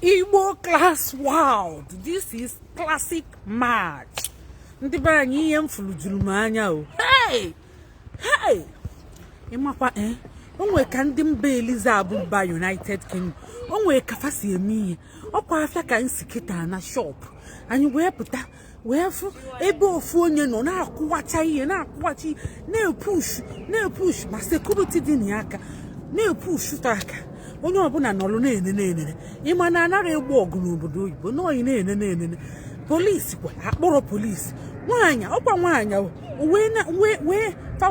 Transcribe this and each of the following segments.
Igbo class wow, this is classic match. Ndị be anyị ihe m furu juru m anya o. Hey! Ịmakwa onwe ka ndị mba Eliza Abụba United Kingdom. Onwe ka fa si eme ihe. Ọkwa afịa ka nsi kịta na shop. Anyị wee pụta wee fụ ebe ofu onye nọ na-akwụwacha ihe na-epush ma security dị n'aka na-epush aka. Onye ọbụla nọrọ na-enene ịma na anaghị egbu ọgụ n'obodo oyibo n'oyi na-enene polisi kwa akpọrọ polisi nwaanyị ọkwa nwaanyị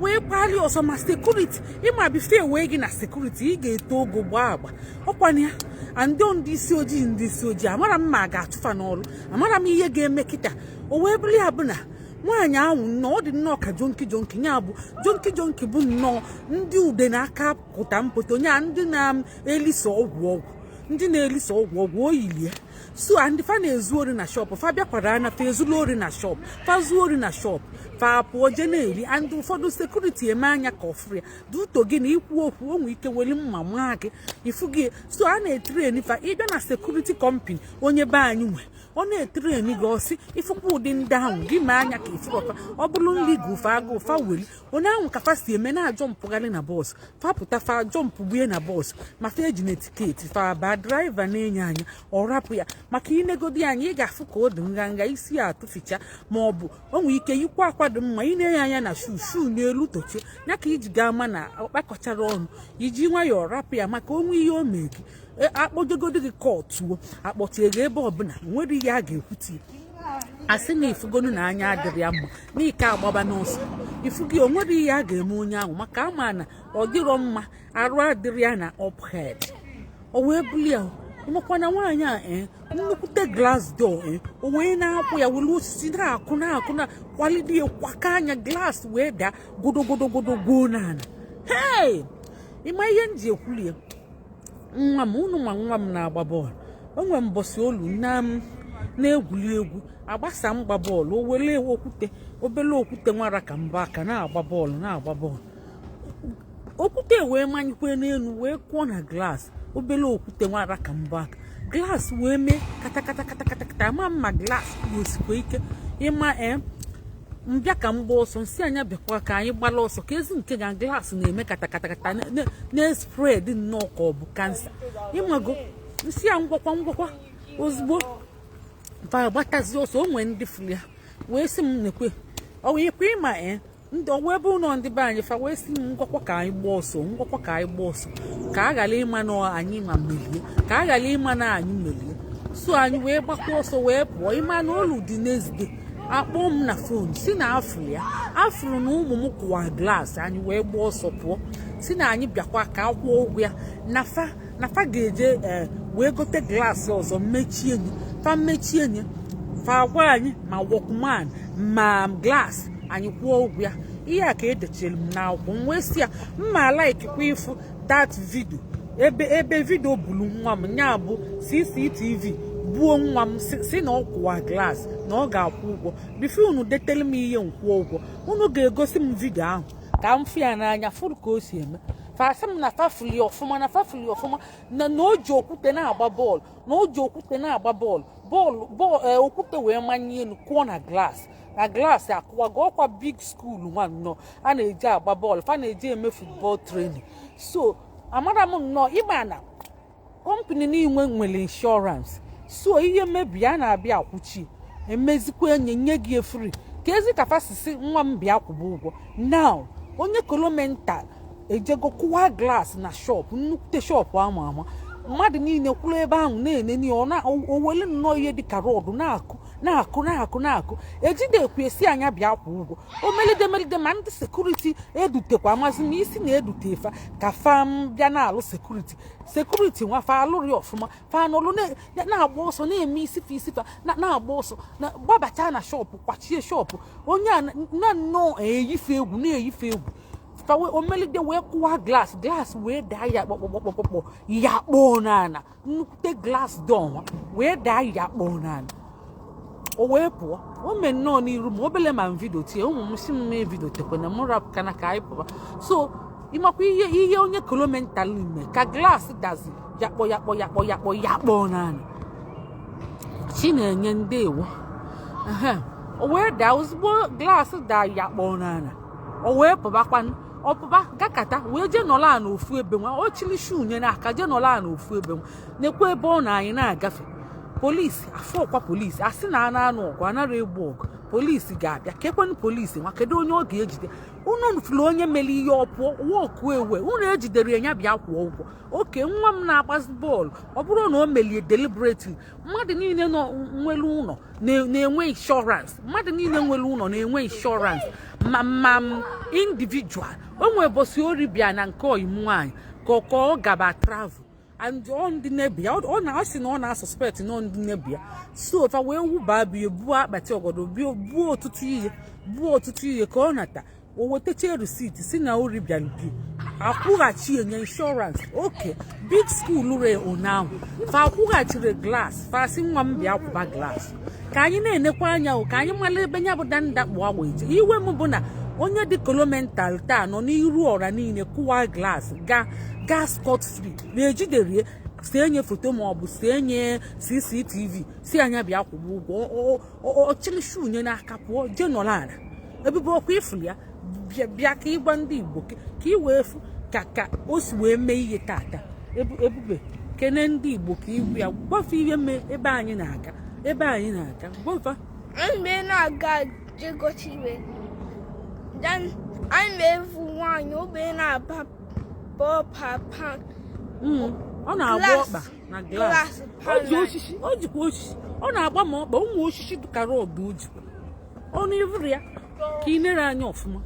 wee kpali ọsọ ma sekuriti ịma bife wee gị na sekuriti ị ga-eto ogo gbaa agba ọkwa ya ndị isi ojii amara m ma ga-achụfa n'ọrụ amara m ihe ga-eme kịta o wee bụrụ ya bụ na nwaanyị ahụ nnọọ ọ dị nnọọ ka jonki ya bụ jonki bụ nnọọ ndị ude na-aka pụta mpụta onye ndị na-elisa ọgwụ oyilie so ndị fa na-ezu ori na shop fa bịakwara anya fa ezulu ori na shop fa zuo ori na shop fa pụọ je na-eri and ụfọdụ sekuriti eme anya ka ọfụrụ ya duto gị na ikwu okwu onwe ike weli mma maa gị ifu gị so a na-etreni fa ịbịa na sekuriti company onye be anyị nwe ọ na-etreni gị ọsị ifukwa ụdị ndị ahụ gị ma anya ka ifurọfa ọ bụrụ nri gị ụfa agụ ụfa weli onye ahụ ka fa si eme na-ajọ mpụgharị na bọs fa pụta fa ajọ mpụgbue na bọs ma fa eji na etiketi fa ba draiva na-enye anya ọ rapụ ya maka inegodi anyị ị ga-afụ ka ọ dị nganga isi ya atụficha ma ọ bụ o nwere ike yikwa akwa dị mma ị na-enye anya na shushu n'elu tochie ya ka iji ga ama na ọkpakọchara ọnụ iji nwayọọ rapụ ya maka onwe ihe o mee gị akpọjegodi gị kọtụo akpọtie gị ebe ọbụla nwere ihe a ga-ekwuti asị na ifugonu na anya adịrị ya mma n'ike agbaba n'ọsọ ifu gị onwere ihe a ga-eme onye ahụ maka ama na ọ dịrọ mma arụ adịrị ya na uphead o wee buli ya ịmakwana nwaanyị a nnukwute glass door o wee na-akwụ ya welu osisi na-akụ na kwalide kwaka anya glass wee daa godogodogodo gwuo n'ala ịma ihe m ji ekwulie nwa m na-agba bọọlụ o nwere mbọsị olu na-egwuli egwu agbasa mgba bọọlụ o were obele okwute nwara ka mba aka na-agba bọọlụ okwute wee manyekwe n'elu wee kụọ na glass obele okwute nwara ka mba aka glass wee mee katakata ama mma glass osikwa ike ịma mbịa ka mgba ọsọ nsị anya bịakwa ka anyị gbala ọsọ ka ezi nke ga glass na-eme katakata na-spread nnọọ ka ọ bụ kansa ịmago nsị ya ngwakwa ozugbo gbatazi ọsọ o nwee ndị furu ya wee sị m nekwe ọ wee kwe ịma ndị ọwa ebe ụlọ ndị be anyị fa wee sị m ngwakwa ka anyị gbaa ọsọ ka a ghara ịma na anyị ma merie ka a ghara ịma na anyị merie so anyị wee gbakwa ọsọ wee pụọ ịma na olu dị n'ezide akpọ m na fon si na afụrụ na ụmụ m kụwa glaasị anyị wee gbaa ọsọ pụọ si na anyị bịakwa ka akwụọ ụgwọ ya na fa ga-eje wee gote glaasị ọzọ mechie nye fa gwa anyị ma wọkman ma glaasị anyị kwụọ ụgwọ ya ihe a ka edechere m n'akwụkwọ m wee si ya mma laikikwa ịfụ dat vidio ebe vidio bulu nwa m nya bụ CCTV buo nwa m si na ọ kwụwa glaasị na ọ ga-akwụ ụgwọ bifo unu detele m ihe nkwụọ ụgwọ unu ga-egosi m vidio ahụ ka m fụ ya n'anya fụrụ ka o si eme fasị m na fafuli ọfụma na o ji okwute na-agba bọọlụ okwute wee manye elu kụọ na glaasị akụwago ọkwa big school nwanọ a na-eji agba bọọlụ fa na-eji eme football training so amara m nnọọ ịma na kọmpani niile nwere insurance so ihe mebi a na-abịa akwụchi emezikwa nye gị efiri ka ezi ka fasisi nwa m bịa kwụba ụgwọ now onye kolomental ejego kụwa glaasị na shop nnukwute shop ama mmadụ niile kwụrụ ebe ahụ na-eneni o wele nnọọ ihe dịka rọdụ na-akụ ejide ekwu esi anya bịa kwụ ụgwọ o melide ma ndị sekuriti edutekwa amazị m isi na-edute fa ka fa bịa na-alụ sekuriti nwa fa alụrị ọfụma fa nọlụ na-agba ọsọ na-eme isifa na-agba ọsọ gbabacha na shọpụ kwachie shọpụ onye a na nnọọ na-eyife egwu omelide wee kụwa glaasị wee daa ya kpọkpọkpọkpọ ya kpọọ n'ala nnukwute glaasị dọnwa wee daa ya kpọọ n'ala o wee pụọ o mee nnọọ n'iru ma obele ma m vidio tie ụmụ m si m mee vidio tekwe na m rapụ kana ka anyị pụba so imakwa ihe onye kolomental ime ka glass dazi yakpo nani Chinenye ndewo o wee daa ozugbo glass da yakpo nani o wee pụbakwan ọpụba gakata wee je nọla na ofu ebe nwa o chili shu nye n'aka je nọla na ofu ebe nwa nekwa ebe ọ na anyị na-agafe polisi afọkwa polisi asị na anụ ọgụ anara egbu ọgụ polisi ga-abịa kekwenụ polisi nwa kedu onye ọ ga-ejide unu fụrụ onye mere ihe ọpụọ wọkụ ewe unu ejidere ya bịa kwụọ ụgwọ oke nwa m na-agbazi bọọlụ ọ bụrụ na o melie deliberately mmadụ niile nọ nwere ụlọ na-enwe insurance mmadụ niile nwere ụlọ na-enwe insurance ma individual o nwere bosi ori bịa na nke ọyim nwaanyị ka ọ gaba travel and ndị nebia ọ na-asị na ọ na-suspect na ndị nebia so fa wee wuba bie buo akpati ọgọdọ buo ọtụtụ ihe ka ọ nata o wetacha receipt si na ori bịa bi akwụghachi enye insurance oke big school re ụnyaahụ fa akwụghachiri glass fa si nwa m bịa kwụba glass ka anyị na-enekwa anya ka anyị mara ebe nya bụ dandakpu agwa ije iwe m bụ na onye dị kolomental taa nọ n'iru ọra niile kụwa glass ga scot free na-ejiderie si enye foto ma ọ bụ si enye CCTV si anya bịa kwụba ụgwọ ọchịrị shu nye n'aka pụọ je nọrọ ala ebubo ọkwa ifuru ya bịa ka ịgwa ndị Igbo ka ị wee fụ ka o si wee mee ihe tata ebube kene ndị Igbo ka iwu ya gwafe ihe mee ebe anyị na-aga gwafa mgbe na-aga jegochi iwe then anyị na-evu nwaanyị obe na-aba papa ọ na-agba ọkpa na glass o jikwa osisi ọ na-agba ma ọkpa ụmụ osisi dụkara ọdụ o jikwa ọnụ ivuru ya ka ị nere anya ọfụma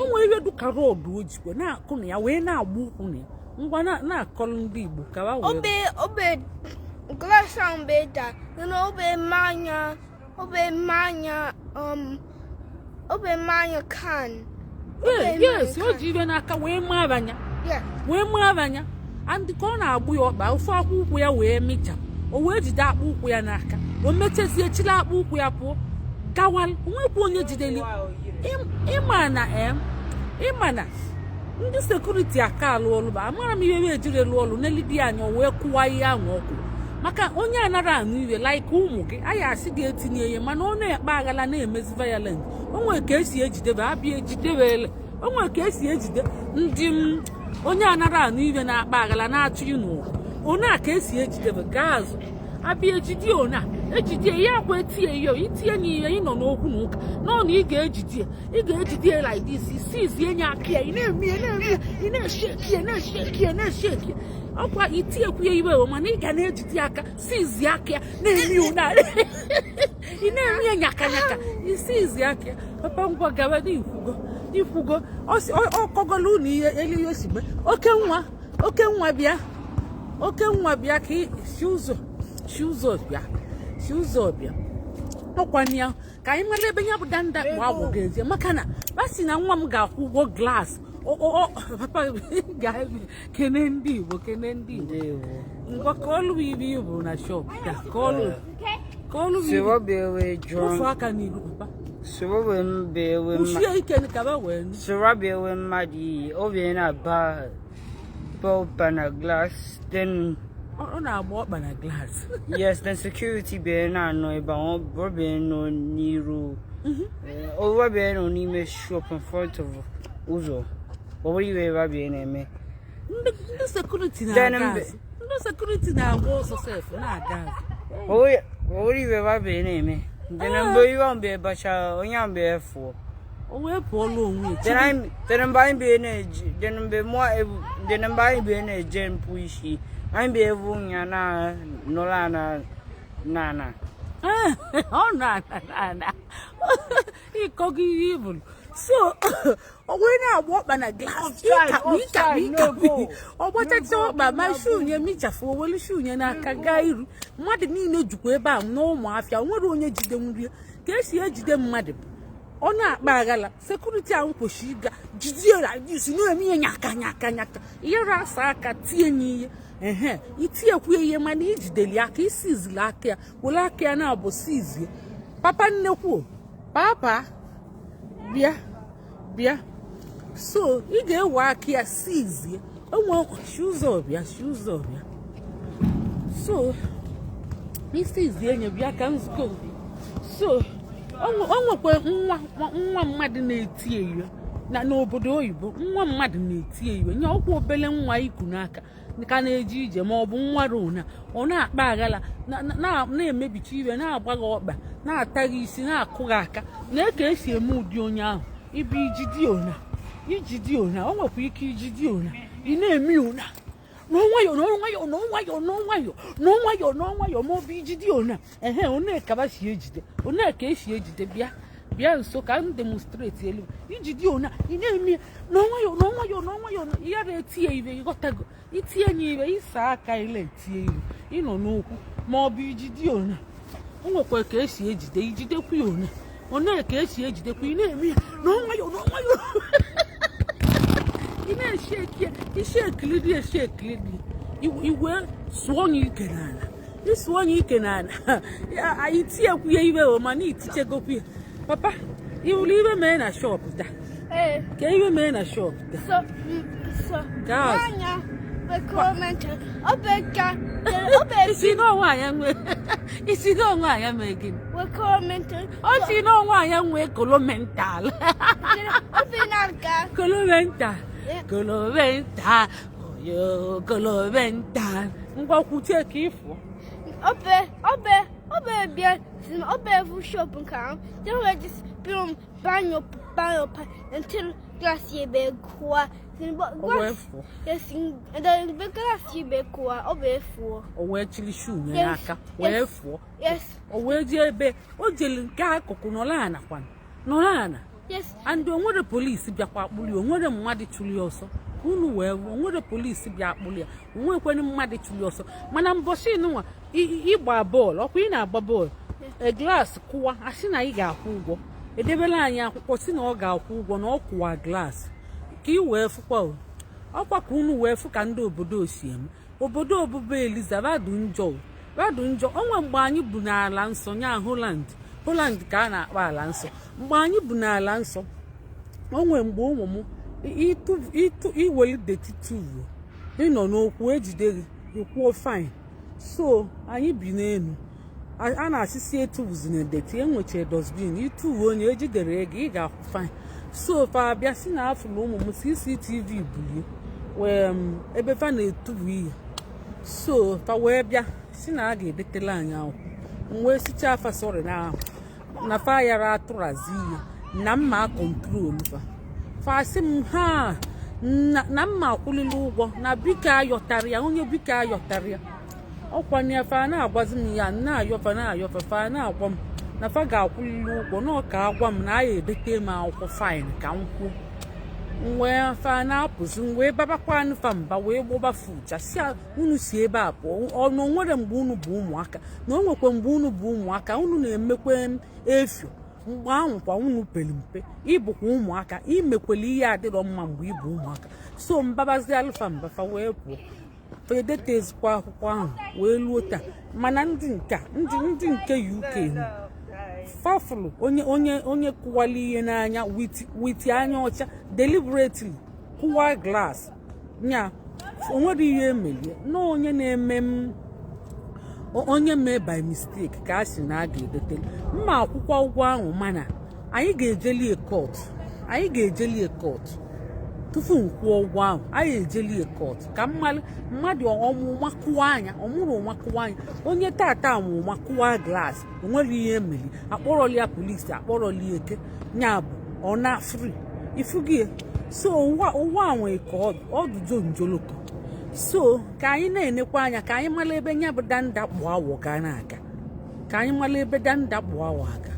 ụmụ ihe dụkara ọdụ o jikwa na-akụ na ya wee na-agba ụkwụ na ya ngwa na-akọrọ ndị Igbo ka wa wee obe glass ahụ mgbe da obe mmanya can yes o ji ibe n'aka wee maa abanya andị ka ọ na-agbụ ya ọkpa ofe akpụ ụkwụ ya wee mịcha o wee jide akpụ ụkwụ ya n'aka o mechezie chila akpụ ụkwụ ya pụọ gawal onwekwa onye jideli ịma na ndị sekuriti aka alụ ọlụ ba amara m ihe ejiri lụọ ọlụ n'elidi anya o wee kụwa ihe ahụ ọkụ maka onye anara anụ iwe like ụmụ gị anyị asị ga-etinye ihe mana ọ na-ekpe aghala na-emezi violent onwe ka esi ejidebe abịa ejidebele onwe ka esi ejide ndị onye anara anụ iwe na-akpa aghala na-achụ n'ụwa onye a ka esi ejidebe gaa azụ abịa ejide ona ejide ya akwa etinye iyo itinye n'ihe ị nọ n'okwu na ụka nọ na ị ga-ejide like this isizi enye aka ya ị na-esheki ọkwa itinyekwu ya iwe mana ị ga na-ejide aka sizi aka ya na-emi ụna ị na-eme ya nyaka isizi aka ya papa ngwa gawa n'ikwugo ọkọgolu na ihe elihe osigbe oke nwa bịa ka si ụzọ bịa ọkwanye ka anyị mara ebe ya bụ dandakpu agwụ ga-ezie maka na basi na nwa m ga-akwụ ụgwọ glass papa kene ndị Igbo ngwa ka ọlụ ibe ibu na shop ka ọlụ ofu aka n'iru papa ushie ike ka ba wee sirabewe mmadụ iyi obi na-aba bọlba na glass then ọ na-agba ọkpa na glass yes then security be na anọ ebe ọ bụrụ nọ n'iru over be nọ n'ime shop in front of ụzọ ọ bụrụ iwe ebe abịa na-eme ndị sekuriti na-agba ọsọ sef na-aga ọ bụrụ iwe ebe abịa na-eme then mgbe iwe mgbe bacha onye mgbe efu o wee pụọla onwe then mgbe anyị bịa na-eji then mgbe anyị bịa na-eje mpụ isi anyị bịa evu nya na nọla na ọ na ịkọgị ihe ibulu so o wee na-agba ọkpa na glass ọ gbachacha ọkpa ma shunye michafu owelu shunye n'aka gaa iru mmadụ niile jikwa ebe a na ụmụafịa nwere onye jide nri ka esi ejide mmadụ ọ na-akpa aghala sekuriti ahụ kwesịrị ịga jidie si na-eme ihe nyaka ihe rasa aka tie n'ihe itinyekwu ihe mana ijideli aka isizili aka ya were aka ya na-abụ sizie papa nnekwu papa bịa so ị ga-ewe aka ya sizie onwe ụzọ ọbịa so isi izie nye bịa ka nzukọ so o nwekwa nwa mmadụ na-eti eyo n'obodo oyibo nwa mmadụ na-eti eyo nye ọkwa obele nwa iku n'aka ka na-eje ije ma ọ bụ nwa rona ọ na-akpa aghala na-emebicha iwe na-agbaghị ọkpa na-ataghị isi na-akụghị aka na-eke esi eme ụdị onye ahụ ibu ijidi ona o nwekwa ike ijidi ona ị na-eme ona n'ọnwayọ ma ọ bụ ijidi ona oneka si ejide oneka esi ejide bịa nso ka m demonstrate elu ijidi ona ị na-eme n'ọnwayọ ya na-eti ya ibe ịghọtago itinye ya ibe ịsa aka ile etie ibe ịnọ n'okwu ma ọ bụ ijidi ona o nwekwa ka esi ejide ijidekwa ya oneka esi ejidekwa ị na-eme ya n'ọnwayọ ị na-esheki ya eshekili iwe sụọ onye ike n'ala ịsụọ onye ike n'ala itinyekwu ya iwe mana itichegokwu ya papa iwuli iwe mee na shop taa ka iwe mee na shop taa isi n'ọnwa anya nwee gịnị ọ si n'ọnwa anya nwee kolomental kolomental ngwakwuche ka ịfụ obe vu shop nka then we just film banyo until glass ye be kwa yes and then the glass ye be kwa obe fu o we chili shoe nye aka we fu yes o we je ebe o jeli nke akụkụ nọlana yes and onwere police bịakwa akpụli onwere mmadụ chuli ọsọ unu wee onwere police bịa akpụli ya onwekweni mmadụ chuli ọsọ mana mbọsị nwa ịgba bọọlụ ọkwa ị na-agba bọọlụ glass kụwa asị na ị ga-akwụ ụgwọ edebela anyị akwụkwọ si na ọ ga-akwụ ụgwọ na ọ kụwa glass ka ị wee fụkwa ọkwa ka unu wee fụ ka ndị obodo si eme obodo obube Eliza badu njọ onwe mgbe anyị bụ n'ala nsọ nya Holland ka a na-akpọ ala nsọ mgbe anyị bụ n'ala nsọ onwe mgbe ụmụ m iwelidetituvu ịnọ n'okwu ejide gị ikwuo fine so anyị bi n'elu a na-asịsị etuvuzi na edeti enwechara dosbin ituvu onye ejidere ego ị ga-akwụ fine so fa abịa si na afụlụ ụmụ m CCTV bulie wee ebe fa na-etuvu ihe so fa wee bịa si na a ga-edetela anyị akwụkwọ wee sicha afa sọrị na fa yara atụrazi ihe na mma kọntrol fa sị m ha na mma akwụlili ụgwọ na bika ayọtara ya onye bika ayọtara ya ọkwa ya fa na-agwazi m ya na-ayọfa fa na-agwa m na fa ga-akwụlili ụgwọ na ọka agwa m na a ya edete m akwụkwọ faịn ka m kwuo wee fa na-apụzi wee babakwa fa mba wee gbọbafu ụja si unu si ebe a pụọ ọnụ nwere mgbe unu bụ ụmụaka na o nwekwa mgbe unu bụ ụmụaka unu na-emekwe efio mgbe ahụ kwa unu pere mpe ịbụkwa ụmụaka imekwele ihe adịrọ mma mgbe ịbụ ụmụaka so mbabazi alụfa mbafa wee pụọ edetezikwa akwụkwọ ahụ wee luo taa mana ndị nke UK fafụlụ onye kụwali ihe n'anya witi anya ọcha deliberately kụwa glass nya onwere ihe emelie na onye na-eme onye mee by mistake ka a sị na a ga-edetele mma akwụkwọ ụgwọ ahụ mana anyị ga-ejelie court tupu m kwụọ ụgwọ ahụ anyị ejelie court ka mmadụ ọmụma kụwa anya ọmụrụ ụma kụwa anya onye tata amụma kụwa glass onwere ihe emeli akpọrọlia polisi akpọrọlia eke nya bụ ọ na free ifugie so ụwa nwee ka ọdụjọ njoloko so ka anyị na-enekwa anya ka anyị mara ebe nya bụ danda kpụ awọ ga na-aga ka anyị mara ebe danda kpụ awọ aga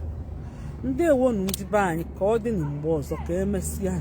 ndị ewonu ndị be anyị ka ọ dị na mgbe ọzọ ka emesịa